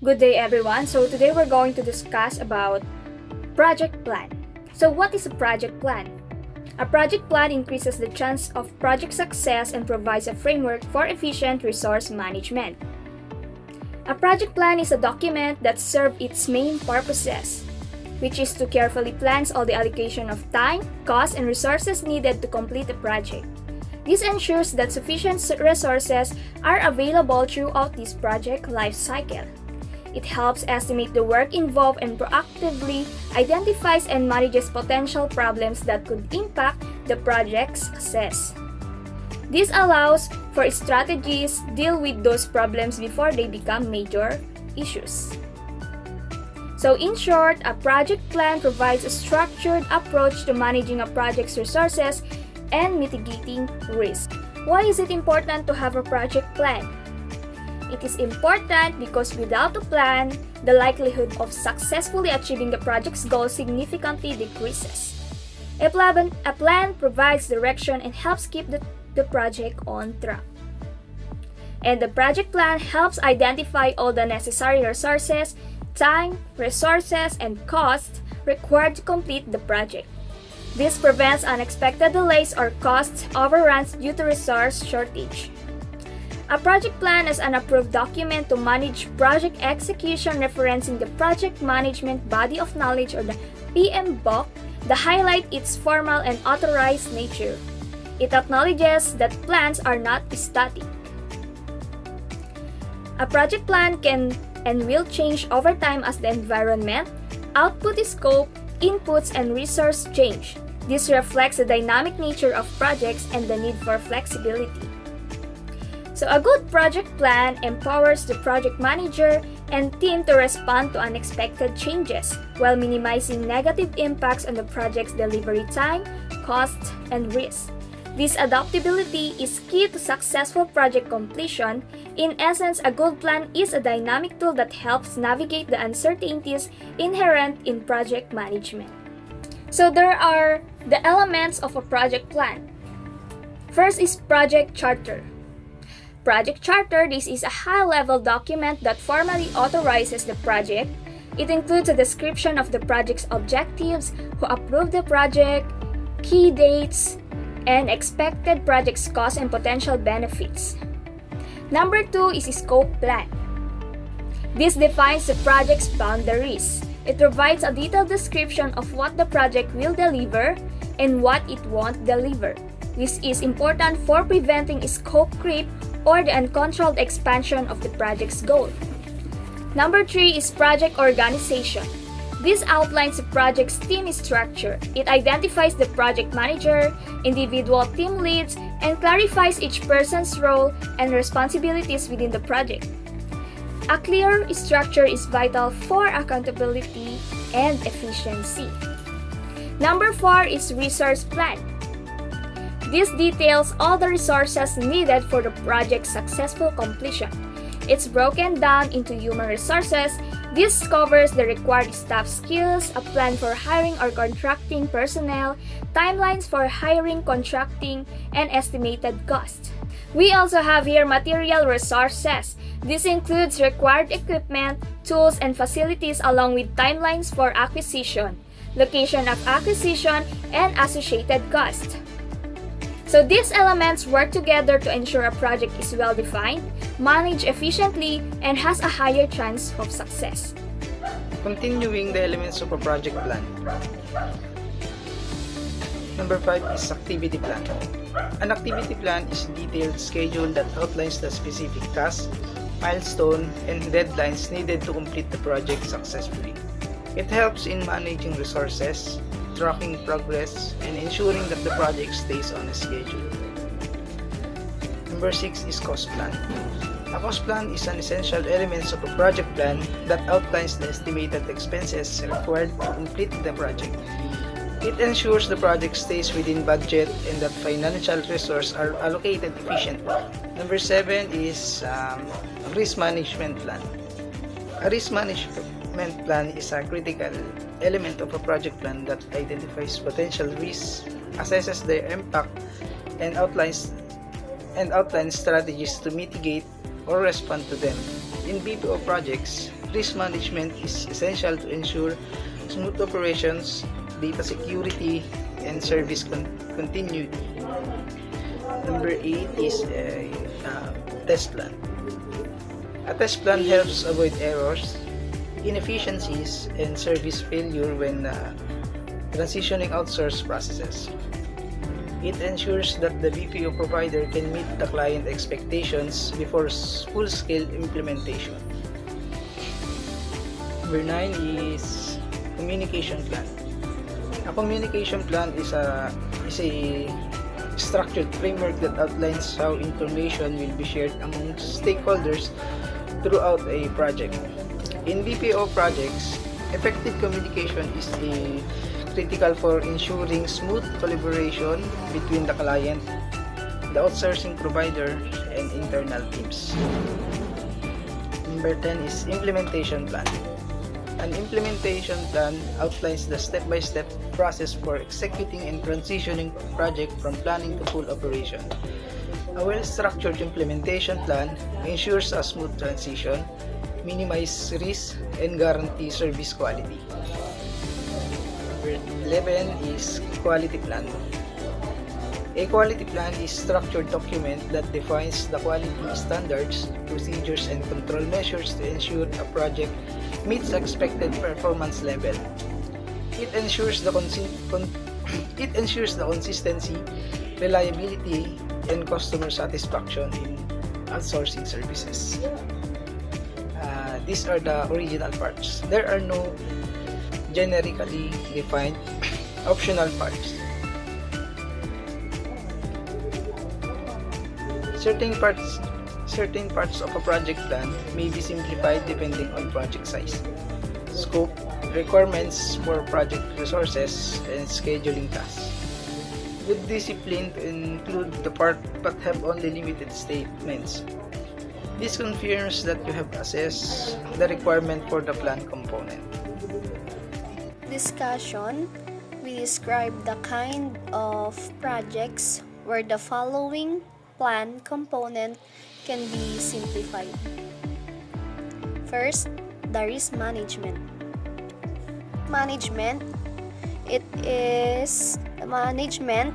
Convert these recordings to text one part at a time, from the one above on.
Good day everyone. So today we're going to discuss about project plan. So what is a project plan? A project plan increases the chance of project success and provides a framework for efficient resource management. A project plan is a document that serves its main purposes, which is to carefully plan all the allocation of time, cost, and resources needed to complete a project. This ensures that sufficient resources are available throughout this project life cycle. It helps estimate the work involved and proactively identifies and manages potential problems that could impact the project's success. This allows for strategies to deal with those problems before they become major issues. So in short, a project plan provides a structured approach to managing a project's resources and mitigating risk. Why is it important to have a project plan? It is important because without a plan, the likelihood of successfully achieving the project's goal significantly decreases. A plan provides direction and helps keep the project on track. And the project plan helps identify all the necessary resources, time, resources, and costs required to complete the project. This prevents unexpected delays or cost overruns due to resource shortage. A project plan is an approved document to manage project execution referencing the Project Management Body of Knowledge or the PMBOK that highlight its formal and authorized nature. It acknowledges that plans are not static. A project plan can and will change over time as the environment, output scope, inputs, and resource change. This reflects the dynamic nature of projects and the need for flexibility. So a good project plan empowers the project manager and team to respond to unexpected changes while minimizing negative impacts on the project's delivery time, cost, and risk. This adaptability is key to successful project completion. In essence, a good plan is a dynamic tool that helps navigate the uncertainties inherent in project management. So there are the elements of a project plan. First is project charter. Project charter, this is a high-level document that formally authorizes the project. It includes a description of the project's objectives, who approved the project, key dates, and expected project's costs and potential benefits. Number 2 is a scope plan. This defines the project's boundaries. It provides a detailed description of what the project will deliver and what it won't deliver. This is important for preventing scope creep or the uncontrolled expansion of the project's goal. Number 3 is project organization. This outlines the project's team structure. It identifies the project manager, individual team leads, and clarifies each person's role and responsibilities within the project. A clear structure is vital for accountability and efficiency. Number 4 is resource plan. This details all the resources needed for the project's successful completion. It's broken down into human resources. This covers the required staff skills, a plan for hiring or contracting personnel, timelines for hiring, contracting, and estimated cost. We also have here material resources. This includes required equipment, tools, and facilities along with timelines for acquisition, location of acquisition, and associated cost. So these elements work together to ensure a project is well defined, managed efficiently, and has a higher chance of success. Continuing the elements of a project plan. Number 5 is activity plan. An activity plan is a detailed schedule that outlines the specific tasks, milestones, and deadlines needed to complete the project successfully. It helps in managing resources, tracking progress, and ensuring that the project stays on a schedule. Number 6 is cost plan. A cost plan is an essential element of a project plan that outlines the estimated expenses required to complete the project. It ensures the project stays within budget and that financial resources are allocated efficiently. Number 7 is risk management plan. A risk management plan is a critical element of a project plan that identifies potential risks, assesses their impact, and outlines strategies to mitigate or respond to them. In BPO projects, risk management is essential to ensure smooth operations, data security, and service continuity. Number 8 is a test plan. A test plan helps avoid errors, inefficiencies, and service failure when transitioning outsourced processes. It ensures that the BPO provider can meet the client expectations before full-scale implementation. Number 9 is communication plan. A communication plan is a structured framework that outlines how information will be shared among stakeholders throughout a project. In BPO projects, effective communication is critical for ensuring smooth collaboration between the client, the outsourcing provider, and internal teams. Number 10 is implementation plan. An implementation plan outlines the step-by-step process for executing and transitioning a project from planning to full operation. A well-structured implementation plan ensures a smooth transition, minimize risk, and guarantee service quality. Number 11 is quality plan. A quality plan is a structured document that defines the quality standards, procedures, and control measures to ensure a project meets expected performance level. It ensures the consistency, reliability, and customer satisfaction in outsourcing services. These are the original parts. There are no generically defined optional parts. Certain parts of a project plan may be simplified depending on project size, scope, requirements for project resources, and scheduling tasks. Good discipline to include the part but have only limited statements. This confirms that you have assessed the requirement for the plan component. Discussion. We describe the kind of projects where the following plan component can be simplified. First, the risk management. Management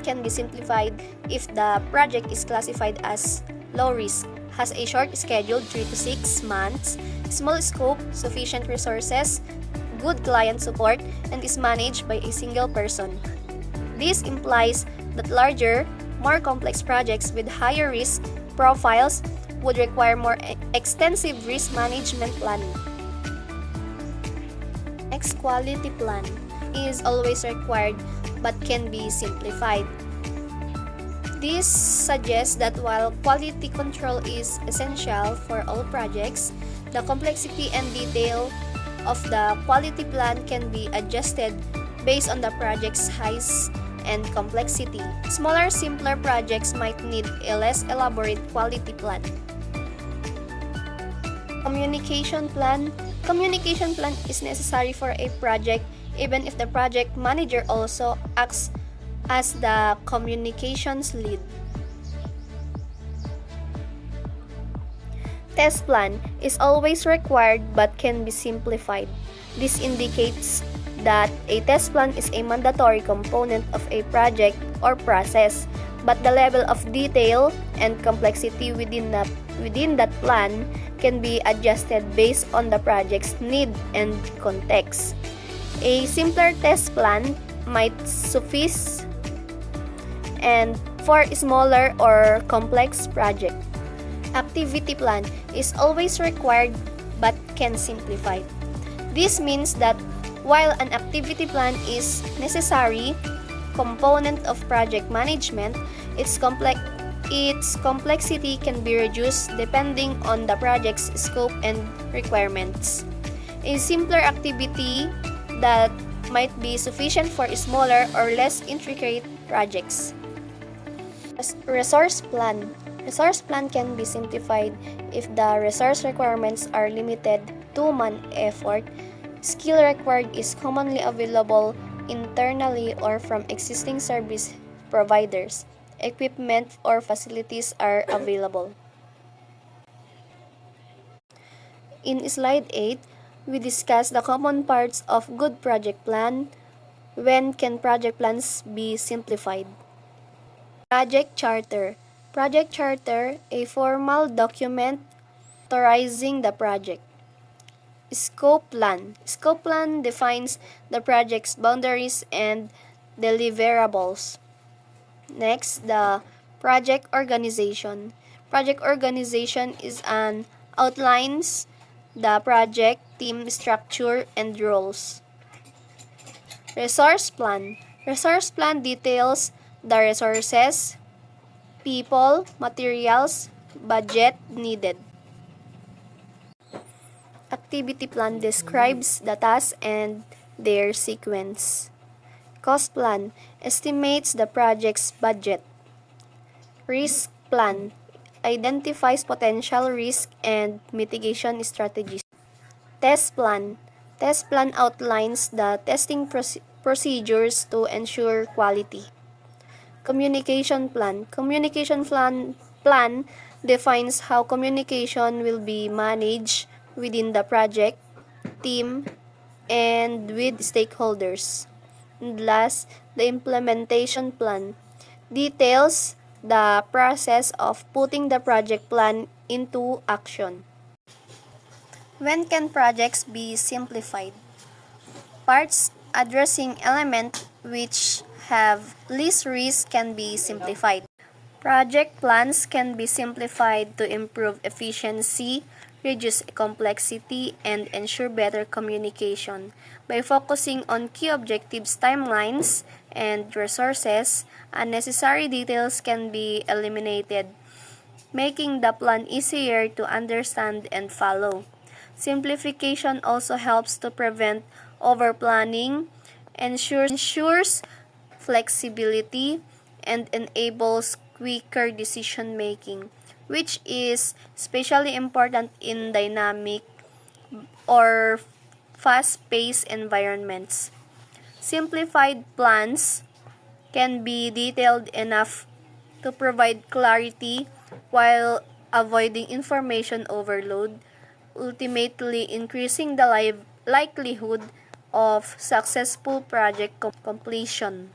can be simplified if the project is classified as low risk, has a short schedule 3 to 6 months, small scope, sufficient resources, good client support, and is managed by a single person. This implies that larger, more complex projects with higher risk profiles would require more extensive risk management planning. Next, quality plan is always required but can be simplified. This suggests that while quality control is essential for all projects, the complexity and detail of the quality plan can be adjusted based on the project's size and complexity. Smaller, simpler projects might need a less elaborate quality plan. Communication plan. Communication plan is necessary for a project even if the project manager also acts as the communications lead. Test plan is always required but can be simplified. This indicates that a test plan is a mandatory component of a project or process, but the level of detail and complexity within that plan can be adjusted based on the project's need and context. A simpler test plan might suffice and for a smaller or complex project. Activity plan is always required but can simplify. This means that while an activity plan is necessary component of project management, its complexity can be reduced depending on the project's scope and requirements. A simpler activity that might be sufficient for smaller or less intricate projects. Resource plan. Resource plan can be simplified if the resource requirements are limited to man-effort. Skill required is commonly available internally or from existing service providers. Equipment or facilities are available. In slide 8, we discuss the common parts of good project plan. When can project plans be simplified? Project Charter. Project Charter, a formal document authorizing the project. Scope Plan. Scope Plan defines the project's boundaries and deliverables. Next, the Project Organization. Project Organization is an outlines the project team structure and roles. Resource Plan. Resource Plan details the resources, people, materials, budget needed. Activity Plan describes the tasks and their sequence. Cost Plan estimates the project's budget. Risk Plan identifies potential risk and mitigation strategies. Test Plan. Test Plan outlines the testing procedures to ensure quality. Communication Plan. Communication plan defines how communication will be managed within the project, team, and with stakeholders. And last, the Implementation Plan details the process of putting the project plan into action. When can projects be simplified? Parts addressing elements which have least risk can be simplified. Project plans can be simplified to improve efficiency, reduce complexity, and ensure better communication. By focusing on key objectives, timelines, and resources, unnecessary details can be eliminated, making the plan easier to understand and follow. Simplification also helps to prevent overplanning, ensures flexibility, and enables quicker decision making, which is especially important in dynamic or fast-paced environments. Simplified plans can be detailed enough to provide clarity while avoiding information overload, ultimately increasing the likelihood of successful project completion.